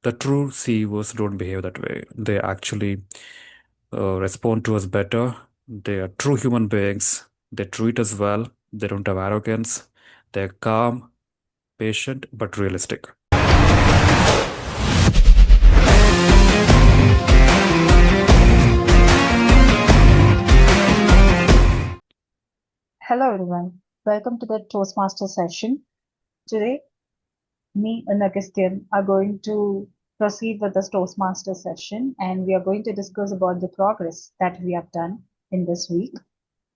The true CEOs don't behave that way. They actually respond to us better. They are true human beings. They treat us well. They don't have arrogance. They're calm, patient, but realistic. Hello everyone, welcome to the Toastmaster session. Today, me and Agastyan are going to proceed with this Toastmaster session and we are going to discuss about the progress that we have done in this week.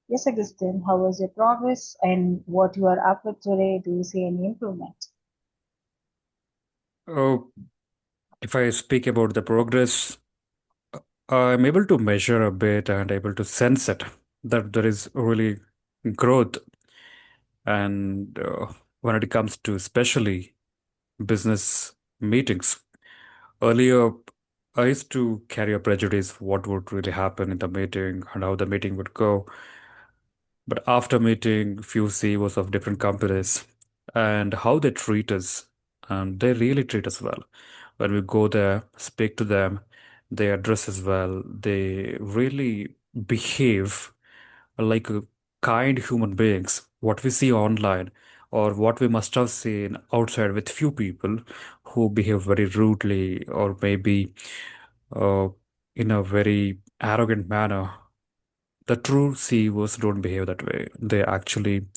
Yes, Agastyan, how was your progress and what you are up with today? Do you see any improvement? Oh, if I speak about the progress, I'm able to measure a bit and able to sense it that there is really growth. And when it comes to especially business meetings, earlier I used to carry a prejudice what would really happen in the meeting and how the meeting would go. But after meeting few CEOs of different companies and how they treat us, and they really treat us well. When we go there, speak to them, they address us well. They really behave like a kind human beings. What we see online or what we must have seen outside with few people who behave very rudely or maybe uh, in a very arrogant manner. The true CEOs don't behave that way. They actually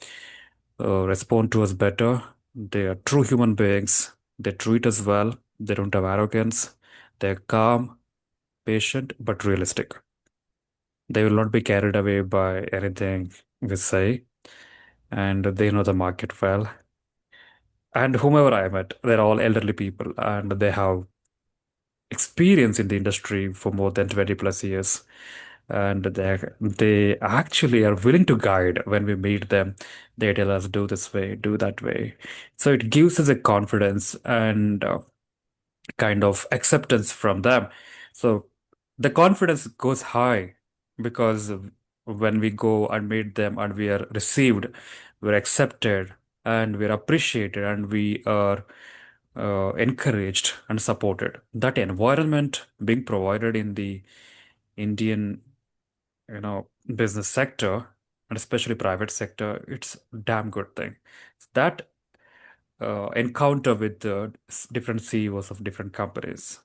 respond to us better. They are true human beings. They treat us well. They don't have arrogance. They're calm, patient, but realistic. They will not be carried away by anything we say, and they know the market well. And whomever I met, they're all elderly people, and they have experience in the industry for more than 20 plus years. And they actually are willing to guide when we meet them. They tell us, do this way, do that way. So it gives us a confidence and kind of acceptance from them. So the confidence goes high because when we go and meet them and we are received, we're accepted and we're appreciated and we are encouraged and supported. That environment being provided in the Indian, business sector and especially private sector, it's damn good thing. That encounter with the different CEOs of different companies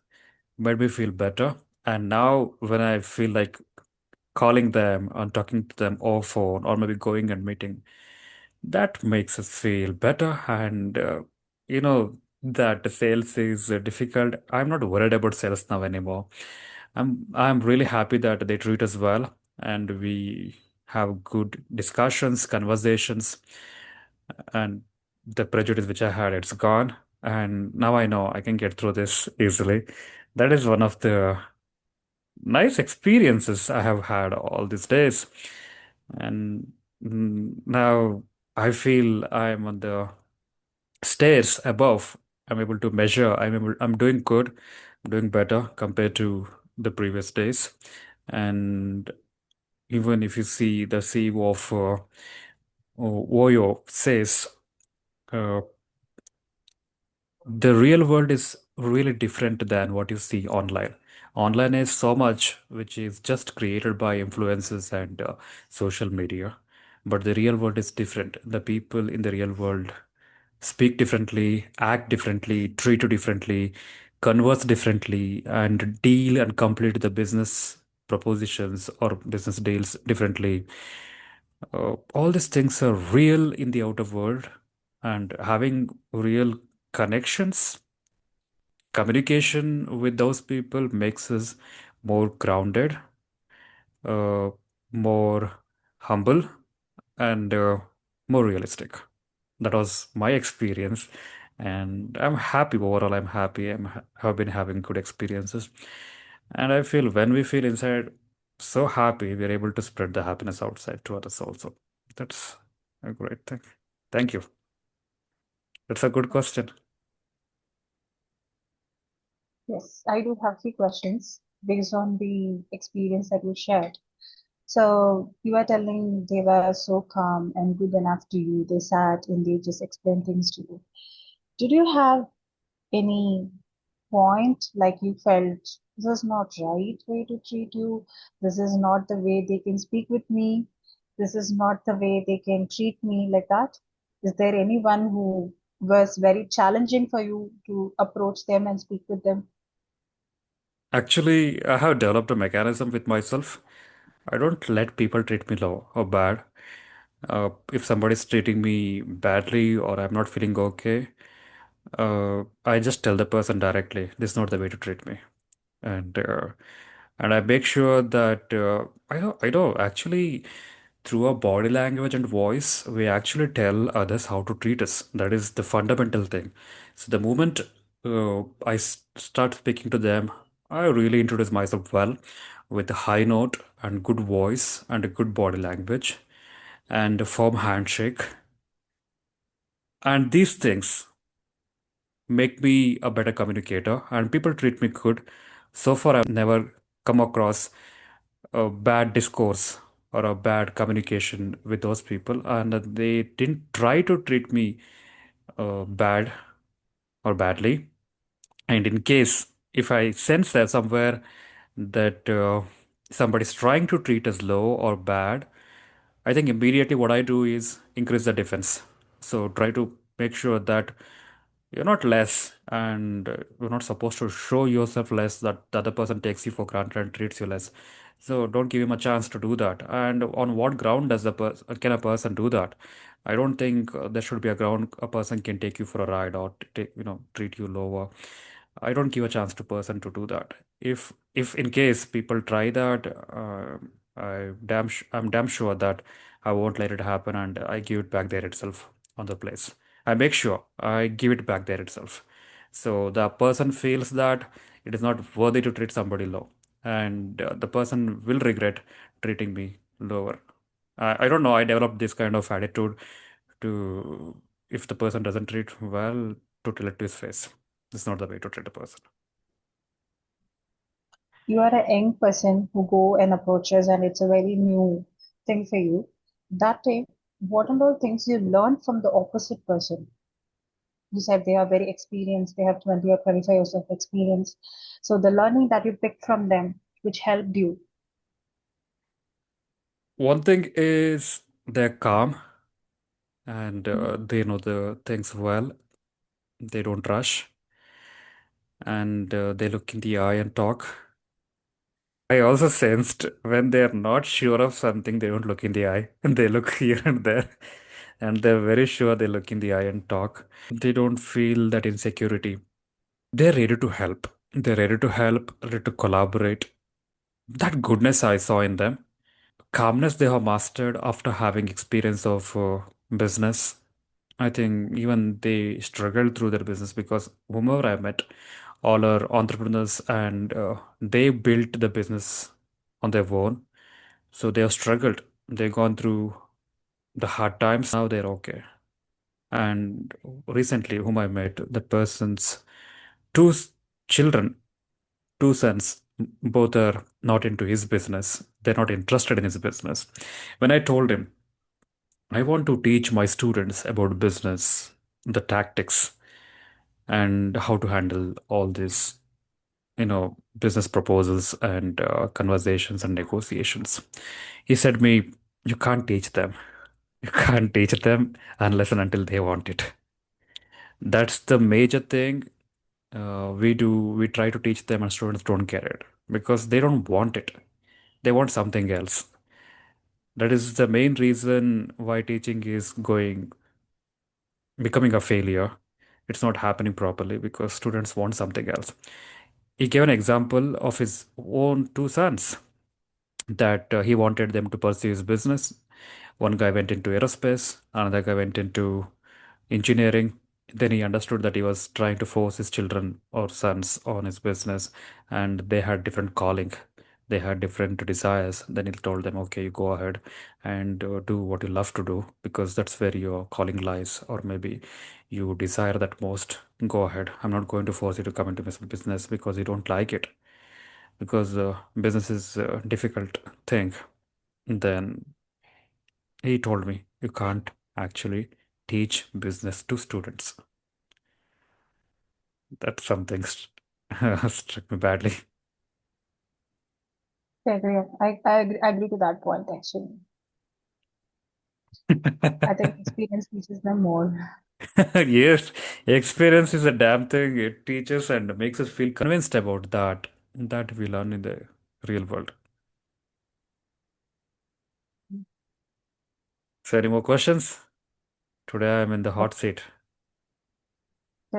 made me feel better. And now, when I feel like calling them and talking to them over phone or maybe going and meeting, that makes us feel better. And, that the sales is difficult. I'm not worried about sales now anymore. I'm really happy that they treat us well and we have good discussions, conversations, and the prejudice which I had, it's gone. And now I know I can get through this easily. That is one of the nice experiences I have had all these days. And now I feel I'm on the stairs above. I'm able to measure. I'm doing good. I'm doing better compared to the previous days. And even if you see the CEO of Oyo says, uh, the real world is really different than what you see online. Online is so much which is just created by influences and social media. But the real world is different. The people in the real world speak differently, act differently, treat you differently, converse differently, and deal and complete the business propositions or business deals differently. All these things are real in the outer world, and having real connections, communication with those people makes us more grounded, uh, more humble, and more realistic. That was my experience, and I'm happy overall. I'm happy. Have been having good experiences, and I feel when we feel inside so happy, we're able to spread the happiness outside to others also. That's a great thing. Thank you. That's a good question. Yes, I do have few questions based on the experience that you shared. So you were telling they were so calm and good enough to you. They sat and they just explained things to you. Did you have any point like you felt this is not right way to treat you, this is not the way they can speak with me, this is not the way they can treat me like that? Is there anyone who was very challenging for you to approach them and speak with them? Actually, I have developed a mechanism with myself. I don't let people treat me low or bad. If somebody's treating me badly or I'm not feeling okay, I just tell the person directly, this is not the way to treat me. And and I make sure that I know actually through our body language and voice, we actually tell others how to treat us. That is the fundamental thing. So the moment start speaking to them, I really introduce myself well with a high note and good voice and a good body language and a firm handshake. And these things make me a better communicator and people treat me good. So far, I've never come across a bad discourse or a bad communication with those people, and they didn't try to treat me bad or badly. And in case if I sense that somewhere that somebody's trying to treat us low or bad, I think immediately what I do is increase the defense. So try to make sure that you're not less and you're not supposed to show yourself less that the other person takes you for granted and treats you less. So don't give him a chance to do that. And on what ground does can a person do that? I don't think there should be a ground a person can take you for a ride or take, treat you lower. I don't give a chance to person to do that. If in case people try that, I'm damn sure that I won't let it happen and I give it back there itself on the place. I make sure I give it back there itself. So the person feels that it is not worthy to treat somebody low, and the person will regret treating me lower. I don't know. I developed this kind of attitude to if the person doesn't treat well, to tell it to his face. It's not the way to treat a person. You are a young person who go and approaches and it's a very new thing for you. That time, what and all things you learn from the opposite person? You said they are very experienced, they have 20 or 25 years of experience. So the learning that you picked from them, which helped you. One thing is they're calm and Mhm. they know the things well. They don't rush and they look in the eye and talk. I also sensed when they're not sure of something, they don't look in the eye and they look here and there. And they're very sure they look in the eye and talk. They don't feel that insecurity. They're ready to help. They're ready to help, ready to collaborate. That goodness I saw in them. Calmness they have mastered after having experience of business. I think even they struggled through their business because whomever I met, all are entrepreneurs and they built the business on their own. So they have struggled. They've gone through the hard times. Now they're okay. And recently, whom I met, the person's two children, two sons, both are not into his business. They're not interested in his business. When I told him, I want to teach my students about business, the tactics, and how to handle all this, business proposals and conversations and negotiations. He said me, you can't teach them. You can't teach them unless and until they want it. That's the major thing we do. We try to teach them and students don't get it because they don't want it. They want something else. That is the main reason why teaching is going becoming a failure. It's not happening properly because students want something else. He gave an example of his own two sons that he wanted them to pursue his business. One guy went into aerospace, another guy went into engineering. Then he understood that he was trying to force his children or sons on his business, and they had different calling. They had different desires. Then he told them, okay, you go ahead and do what you love to do because that's where your calling lies, or maybe you desire that most. Go ahead. I'm not going to force you to come into this business because you don't like it, because business is a difficult thing. Then he told me, you can't actually teach business to students. That's something. Struck me badly. I agree. I agree to that point, actually. I think experience teaches them more. Yes, experience is a damn thing. It teaches and makes us feel convinced about that we learn in the real world. So, any more questions? Today I'm in the But hot seat.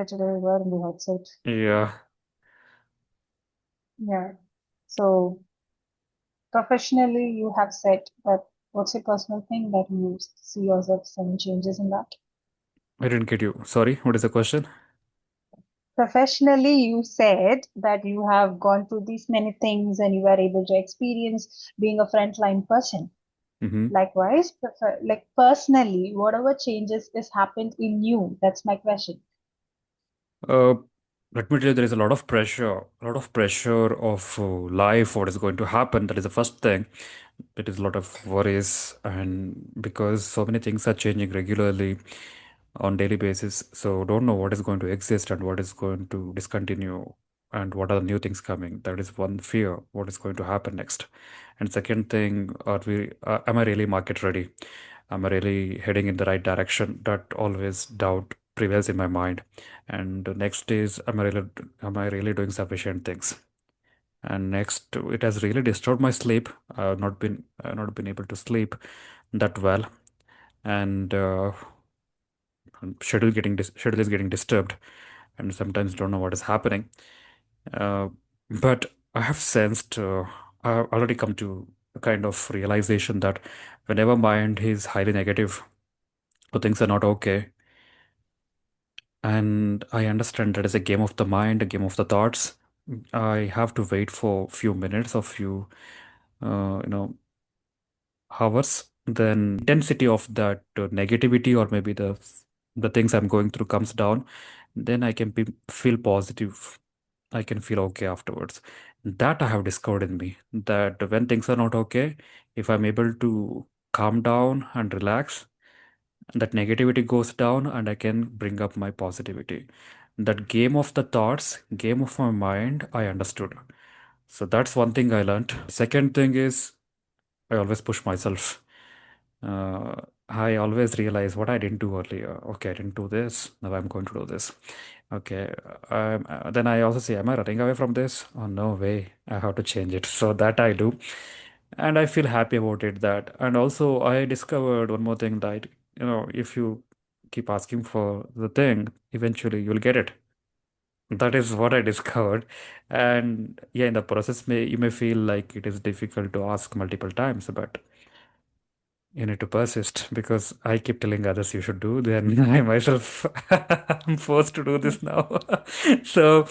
today we were in the hot seat. Yeah, Yeah. So professionally, you have said that what's your personal thing that you see yourself seeing changes in that? I didn't get you. Sorry, what is the question? Professionally, you said that you have gone through these many things and you were able to experience being a frontline person. Mm-hmm. Likewise, like personally, whatever changes is happened in you, that's my question. Uh, Let me tell you, there is a lot of pressure of life, what is going to happen. That is the first thing. It is a lot of worries, and because so many things are changing regularly on daily basis, so don't know what is going to exist and what is going to discontinue and what are the new things coming. That is one fear. What is going to happen next? And second thing, am I really market ready? Am I really heading in the right direction? That always doubt prevails in my mind. And the next is, am I really doing sufficient things? And next, it has really disturbed my sleep. I've not been able to sleep that well, and schedule is getting disturbed, and sometimes don't know what is happening. Uh, but I have sensed, I've already come to a kind of realization that whenever mind is highly negative or things are not okay, and I understand that it's a game of the mind, a game of the thoughts. I have to wait for few minutes or few, uh, you know, hours. Then intensity of that negativity or maybe the things I'm going through comes down. Then I can feel positive. I can feel okay afterwards. That I have discovered in me. That when things are not okay, if I'm able to calm down and relax, that negativity goes down and I can bring up my positivity. That game of the thoughts, game of my mind, I understood. So that's one thing I learned. Second thing is I always push myself. uh, I always realize what I didn't do earlier. Okay, I didn't do this. Now I'm going to do this. Okay. Then I also say, am I running away from this? Oh, no way. I have to change it. So that I do. And I feel happy about it. That. And also, I discovered one more thing that, if you keep asking for the thing, eventually you'll get it. That is what I discovered. And yeah, in the process, you may feel like it is difficult to ask multiple times, but you need to persist because I keep telling others you should do, then I myself am forced to do this now. So,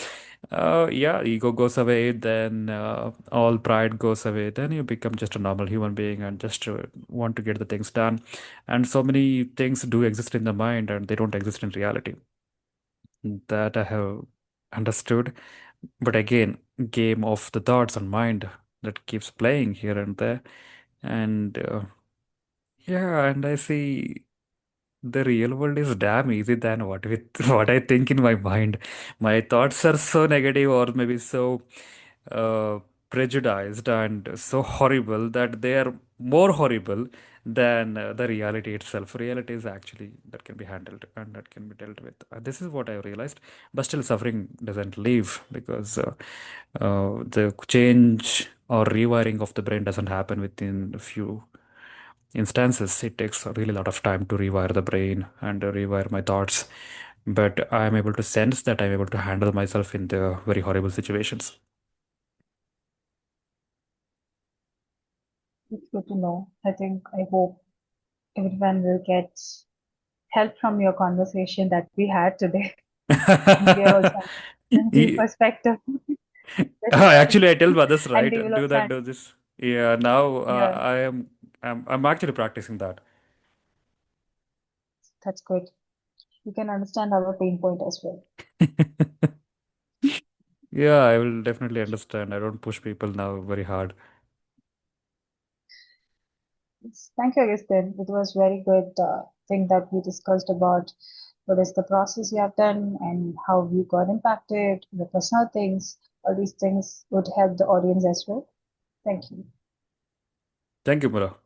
yeah, ego goes away, then all pride goes away, then you become just a normal human being and just want to get the things done. And so many things do exist in the mind and they don't exist in reality. That I have understood. But again, game of the thoughts and mind that keeps playing here and there. And yeah, and I see the real world is damn easy than what I think in my mind. My thoughts are so negative or maybe so uh, prejudiced and so horrible that they are more horrible than the reality itself. Reality is actually that can be handled and that can be dealt with. This is what I realized. But still, suffering doesn't leave because the change or rewiring of the brain doesn't happen within a few instances. It takes a really lot of time to rewire the brain and rewire my thoughts, but I am able to sense that I'm able to handle myself in the very horrible situations. It's good to know. I hope everyone will get help from your conversation that we had today. And we are also understanding Ye- perspective this way. Actually, I tell others, And right, they will do also, that, do this. Yeah, now yeah, I'm actually practicing that. that's good. You can understand our pain point as well. Yeah, I will definitely understand. I don't push people now very hard. Thank you, Augustine. It was very good thing that we discussed about. what is the process you have done, and how you got impacted, the personal things. All these things would help the audience as well. Thank you. Thank you, Mula.